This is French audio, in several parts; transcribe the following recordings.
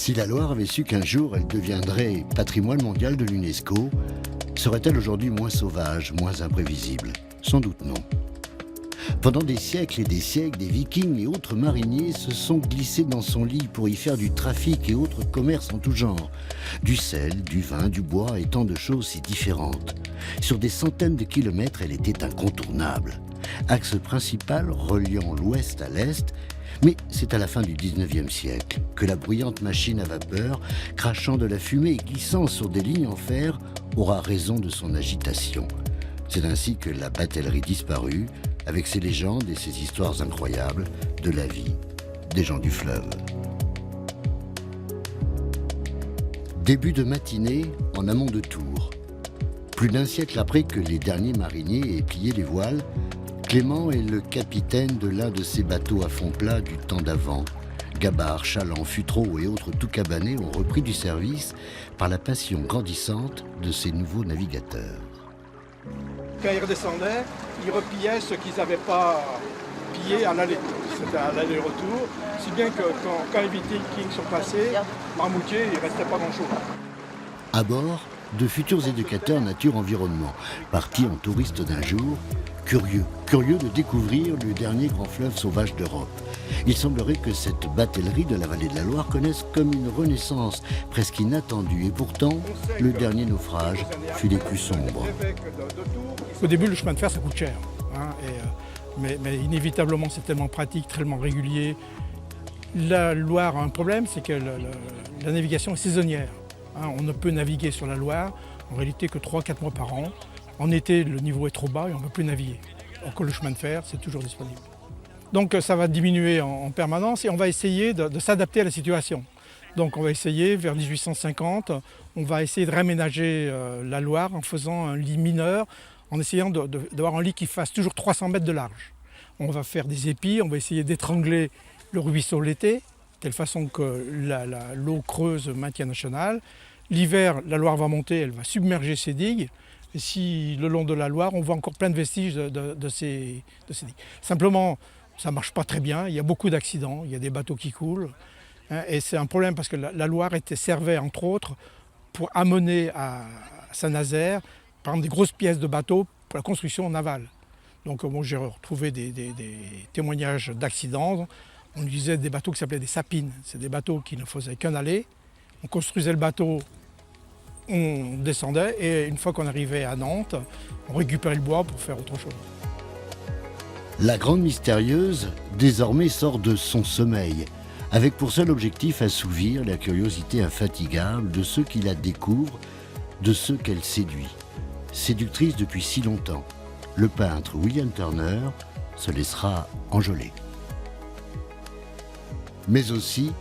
Si la Loire avait su qu'un jour elle deviendrait patrimoine mondial de l'UNESCO, serait-elle aujourd'hui moins sauvage, moins imprévisible? Sans doute non. Pendant des siècles et des siècles, des vikings et autres mariniers se sont glissés dans son lit pour y faire du trafic et autres commerces en tout genre. Du sel, du vin, du bois et tant de choses si différentes. Sur des centaines de kilomètres, elle était incontournable. Axe principal reliant l'ouest à l'est, mais c'est à la fin du 19e siècle que la bruyante machine à vapeur, crachant de la fumée et glissant sur des lignes en fer, aura raison de son agitation. C'est ainsi que la batellerie disparut, avec ses légendes et ses histoires incroyables de la vie des gens du fleuve. Début de matinée en amont de Tours. Plus d'un siècle après que les derniers mariniers aient plié les voiles, Clément est le capitaine de l'un de ces bateaux à fond plat du temps d'avant. Gabarres, chalands, futreaux et autres tout cabanés ont repris du service par la passion grandissante de ces nouveaux navigateurs. Quand ils redescendaient, ils repillaient ce qu'ils n'avaient pas pillé à l'aller. C'était à l'aller-retour, si bien que quand les Vikings sont passés, Marmoutier, il ne restait pas grand-chose. À bord, de futurs éducateurs nature-environnement, partis en touristes d'un jour, curieux de découvrir le dernier grand fleuve sauvage d'Europe. Il semblerait que cette batellerie de la vallée de la Loire connaisse comme une renaissance presque inattendue, et pourtant, le dernier naufrage fut des plus sombres. Au début, le chemin de fer, ça coûte cher. Mais inévitablement, c'est tellement pratique, tellement régulier. La Loire a un problème, c'est que la navigation est saisonnière. On ne peut naviguer sur la Loire, en réalité, que 3-4 mois par an. En été, le niveau est trop bas et on ne peut plus naviguer. Alors que le chemin de fer, c'est toujours disponible. Donc ça va diminuer en permanence et on va essayer de s'adapter à la situation. Donc on va essayer, vers 1850, on va essayer de réaménager la Loire en faisant un lit mineur, en essayant d'avoir un lit qui fasse toujours 300 mètres de large. On va faire des épis, on va essayer d'étrangler le ruisseau l'été, de telle façon que l'eau creuse maintient le chenal. L'hiver, la Loire va monter, elle va submerger ses digues. Et si le long de la Loire, on voit encore plein de vestiges de ces digues. Simplement, ça ne marche pas très bien, il y a beaucoup d'accidents, il y a des bateaux qui coulent. Et c'est un problème parce que la Loire servait entre autres pour amener à Saint-Nazaire, par exemple, des grosses pièces de bateaux pour la construction navale. Donc j'ai retrouvé des témoignages d'accidents. On utilisait des bateaux qui s'appelaient des sapines. C'est des bateaux qui ne faisaient qu'un aller. On construisait le bateau, on descendait et une fois qu'on arrivait à Nantes, on récupérait le bois pour faire autre chose. La grande mystérieuse, désormais, sort de son sommeil, avec pour seul objectif assouvir la curiosité infatigable de ceux qui la découvrent, de ceux qu'elle séduit. Séductrice depuis si longtemps, le peintre William Turner se laissera enjôler. Mais aussi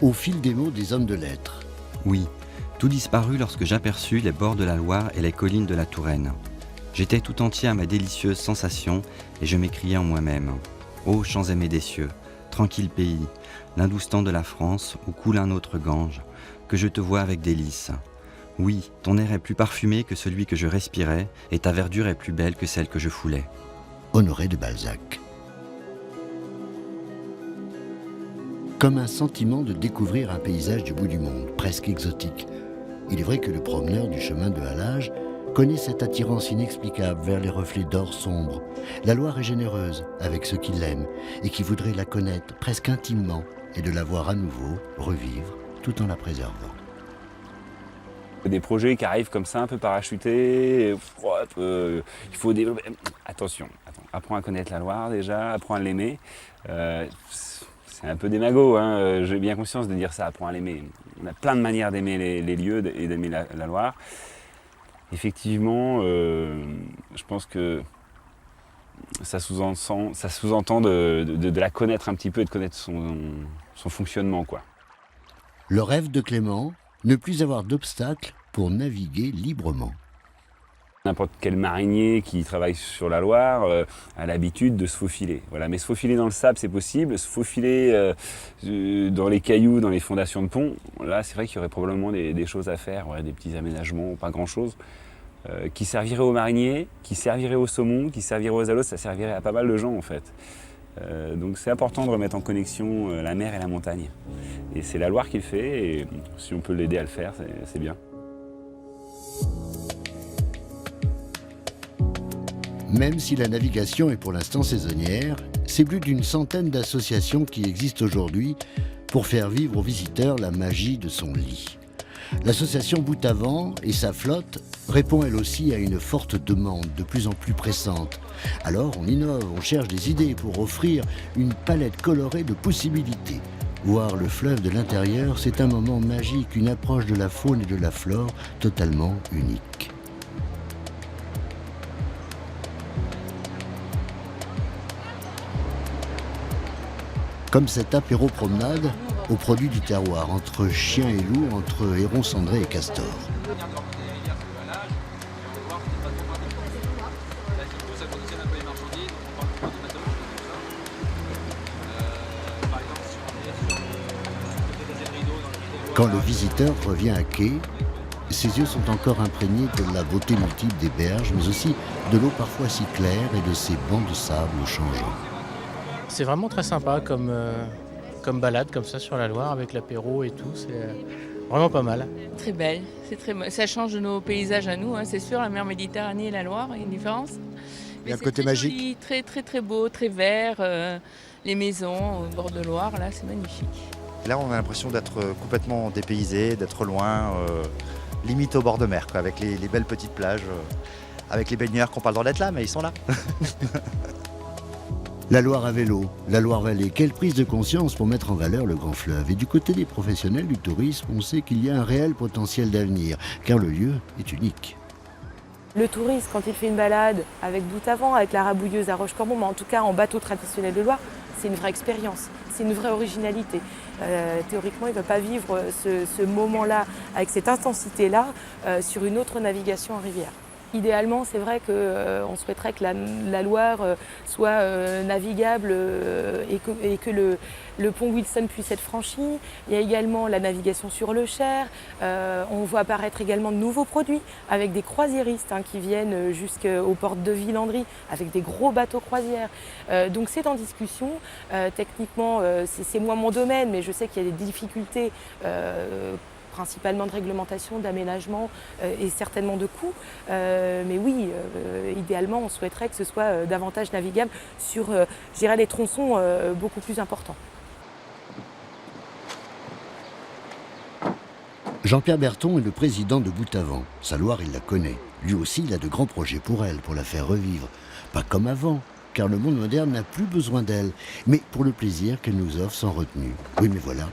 au fil des mots des hommes de lettres. Oui, tout disparut lorsque j'aperçus les bords de la Loire et les collines de la Touraine. J'étais tout entier à ma délicieuse sensation et je m'écriai en moi-même. Ô champs aimés des cieux, tranquille pays, l'Hindoustan de la France où coule un autre Gange, que je te vois avec délice. Oui, ton air est plus parfumé que celui que je respirais et ta verdure est plus belle que celle que je foulais. Honoré de Balzac. Comme un sentiment de découvrir un paysage du bout du monde, presque exotique. Il est vrai que le promeneur du chemin de halage connaît cette attirance inexplicable vers les reflets d'or sombre. La Loire est généreuse avec ceux qui l'aiment et qui voudraient la connaître presque intimement et de la voir à nouveau revivre tout en la préservant. Des projets qui arrivent comme ça, un peu parachutés, il faut développer. Attention, apprends à connaître la Loire déjà, apprends à l'aimer. C'est un peu démago, hein. J'ai bien conscience de dire ça, apprends à l'aimer. On a plein de manières d'aimer les lieux et d'aimer la Loire. Effectivement, je pense que ça sous-entend de la connaître un petit peu et de connaître son fonctionnement, quoi. Le rêve de Clément, ne plus avoir d'obstacles pour naviguer librement. N'importe quel marinier qui travaille sur la Loire a l'habitude de se faufiler. Voilà. Mais se faufiler dans le sable, c'est possible. Se faufiler dans les cailloux, dans les fondations de pont, là, c'est vrai qu'il y aurait probablement des choses à faire, ouais, des petits aménagements, pas grand-chose, qui serviraient aux mariniers, qui serviraient aux saumons, qui serviraient aux alos, ça servirait à pas mal de gens, en fait. Donc c'est important de remettre en connexion la mer et la montagne. Et c'est la Loire qui le fait, et si on peut l'aider à le faire, c'est bien. Même si la navigation est pour l'instant saisonnière, c'est plus d'une centaine d'associations qui existent aujourd'hui pour faire vivre aux visiteurs la magie de son lit. L'association Boutavent et sa flotte répond elle aussi à une forte demande de plus en plus pressante. Alors on innove, on cherche des idées pour offrir une palette colorée de possibilités. Voir le fleuve de l'intérieur, c'est un moment magique, une approche de la faune et de la flore totalement unique. Comme cette apéro-promenade aux produits du terroir, entre chien et loup, entre héron cendré et castor. Quand le visiteur revient à quai, ses yeux sont encore imprégnés de la beauté multiple des berges, mais aussi de l'eau parfois si claire et de ses bancs de sable changeants. C'est vraiment très sympa comme balade comme ça sur la Loire avec l'apéro et tout, c'est vraiment pas mal. Très belle, ça change de nos paysages à nous, hein, c'est sûr, la mer Méditerranée et la Loire, il y a une différence. Il y a un côté magique. Joli, très très très beau, très vert, les maisons au bord de Loire, là c'est magnifique. Là on a l'impression d'être complètement dépaysé, d'être loin, limite au bord de mer, quoi, avec les belles petites plages, avec les baigneurs qui n'ont pas le droit d'être là, mais ils sont là. La Loire à vélo, la Loire-Vallée, quelle prise de conscience pour mettre en valeur le grand fleuve. Et du côté des professionnels du tourisme, on sait qu'il y a un réel potentiel d'avenir, car le lieu est unique. Le touriste, quand il fait une balade avec Boutavent, avec la Rabouilleuse à Rochecorbon, mais en tout cas en bateau traditionnel de Loire, c'est une vraie expérience, c'est une vraie originalité. Théoriquement, il ne va pas vivre ce moment-là, avec cette intensité-là, sur une autre navigation en rivière. Idéalement, c'est vrai qu'on souhaiterait que la Loire soit navigable et que le pont Wilson puisse être franchi. Il y a également la navigation sur le Cher. On voit apparaître également de nouveaux produits avec des croisiéristes qui viennent jusqu'aux portes de Villandry avec des gros bateaux croisières. Donc c'est en discussion. Techniquement, c'est moins mon domaine, mais je sais qu'il y a des difficultés principalement de réglementation, d'aménagement et certainement de coûts. Mais oui, idéalement, on souhaiterait que ce soit davantage navigable sur les tronçons beaucoup plus importants. Jean-Pierre Berton est le président de Boutavent. Sa Loire, il la connaît. Lui aussi, il a de grands projets pour elle, pour la faire revivre. Pas comme avant, car le monde moderne n'a plus besoin d'elle, mais pour le plaisir qu'elle nous offre sans retenue. Oui, mais voilà,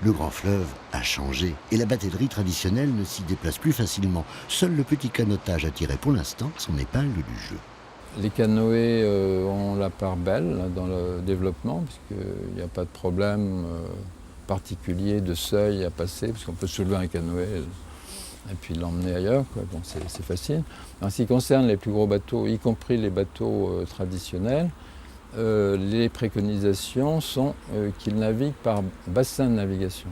le grand fleuve a changé, et la batellerie traditionnelle ne s'y déplace plus facilement. Seul le petit canotage a tiré pour l'instant son épingle du jeu. Les canoës ont la part belle dans le développement, puisqu'il n'y a pas de problème particulier de seuil à passer, puisqu'on peut soulever un canoë et puis l'emmener ailleurs, quoi. Bon, c'est facile. En ce qui concerne les plus gros bateaux, y compris les bateaux traditionnels, les préconisations sont qu'ils naviguent par bassin de navigation.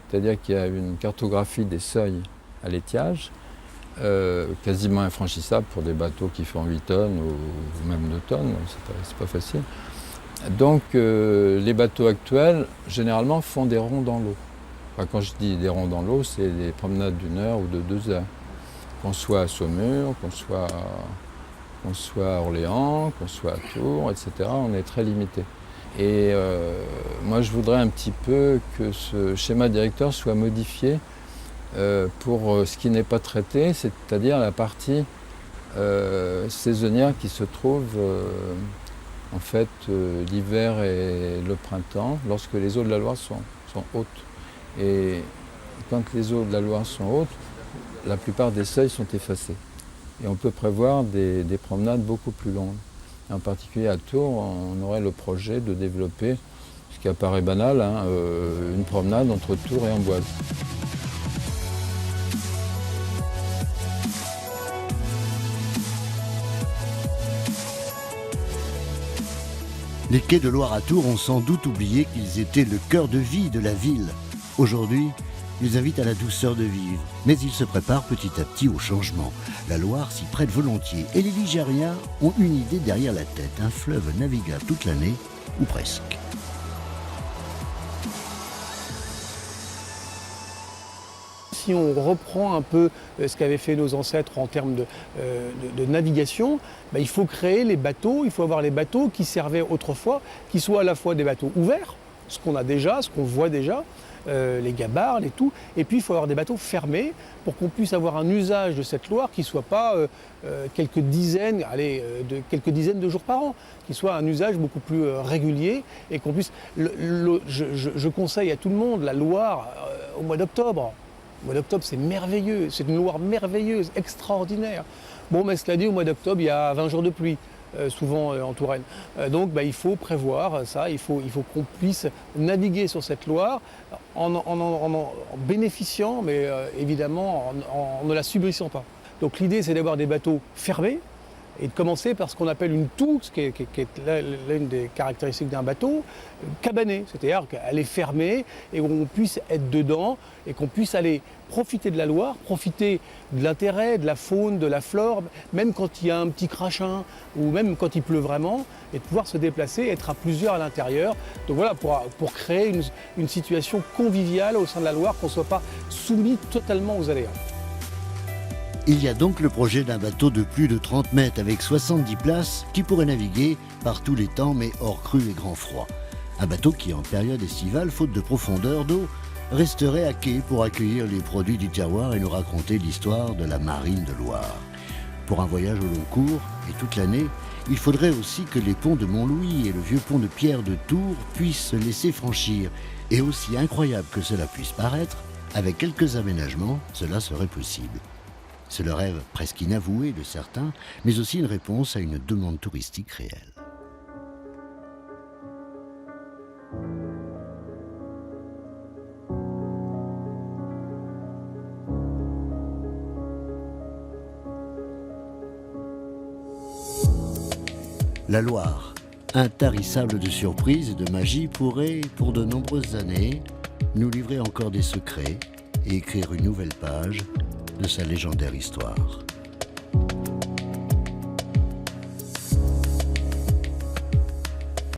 C'est-à-dire qu'il y a une cartographie des seuils à l'étiage, quasiment infranchissable pour des bateaux qui font 8 tonnes ou même 2 tonnes, c'est pas facile. Donc les bateaux actuels, généralement, font des ronds dans l'eau. Enfin, quand je dis des ronds dans l'eau, c'est des promenades d'1 heure ou de 2 heures. Qu'on soit à Saumur, qu'on soit à Orléans, qu'on soit à Tours, etc., on est très limité. Et moi, je voudrais un petit peu que ce schéma directeur soit modifié pour ce qui n'est pas traité, c'est-à-dire la partie saisonnière qui se trouve en fait l'hiver et le printemps, lorsque les eaux de la Loire sont hautes. Et quand les eaux de la Loire sont hautes, la plupart des seuils sont effacés. Et on peut prévoir des promenades beaucoup plus longues. En particulier à Tours, on aurait le projet de développer, ce qui apparaît banal, une promenade entre Tours et Amboise. Les quais de Loire à Tours ont sans doute oublié qu'ils étaient le cœur de vie de la ville. Aujourd'hui, ils invitent à la douceur de vivre, mais ils se préparent petit à petit au changement. La Loire s'y prête volontiers et les Ligériens ont une idée derrière la tête, un fleuve navigable toute l'année ou presque. Si on reprend un peu ce qu'avaient fait nos ancêtres en termes de navigation, il faut créer les bateaux, il faut avoir les bateaux qui servaient autrefois, qui soient à la fois des bateaux ouverts, ce qu'on a déjà, ce qu'on voit déjà, les gabarres, les tout, et puis il faut avoir des bateaux fermés pour qu'on puisse avoir un usage de cette Loire qui ne soit pas quelques dizaines de jours par an, qui soit un usage beaucoup plus régulier et qu'on puisse... Je conseille à tout le monde la Loire au mois d'octobre. Le mois d'octobre, c'est merveilleux, c'est une Loire merveilleuse, extraordinaire. Bon, mais cela dit, au mois d'octobre, il y a 20 jours de pluie, souvent en Touraine. Donc, il faut prévoir ça, il faut qu'on puisse naviguer sur cette Loire en bénéficiant, mais évidemment en ne la subissant pas. Donc, l'idée, c'est d'avoir des bateaux fermés et de commencer par ce qu'on appelle une toux, qui est l'une des caractéristiques d'un bateau, cabané, c'est-à-dire qu'elle est fermée et qu'on puisse être dedans et qu'on puisse aller profiter de la Loire, profiter de l'intérêt, de la faune, de la flore, même quand il y a un petit crachin ou même quand il pleut vraiment, et de pouvoir se déplacer, être à plusieurs à l'intérieur. Donc voilà, pour créer une situation conviviale au sein de la Loire, qu'on ne soit pas soumis totalement aux aléas. Il y a donc le projet d'un bateau de plus de 30 mètres avec 70 places qui pourrait naviguer par tous les temps mais hors crue et grand froid. Un bateau qui en période estivale, faute de profondeur d'eau, resterait à quai pour accueillir les produits du terroir et nous raconter l'histoire de la marine de Loire. Pour un voyage au long cours et toute l'année, il faudrait aussi que les ponts de Montlouis et le vieux pont de Pierre de Tours puissent se laisser franchir. Et aussi incroyable que cela puisse paraître, avec quelques aménagements, cela serait possible. C'est le rêve presque inavoué de certains, mais aussi une réponse à une demande touristique réelle. La Loire, intarissable de surprises et de magie, pourrait, pour de nombreuses années, nous livrer encore des secrets et écrire une nouvelle page de sa légendaire histoire.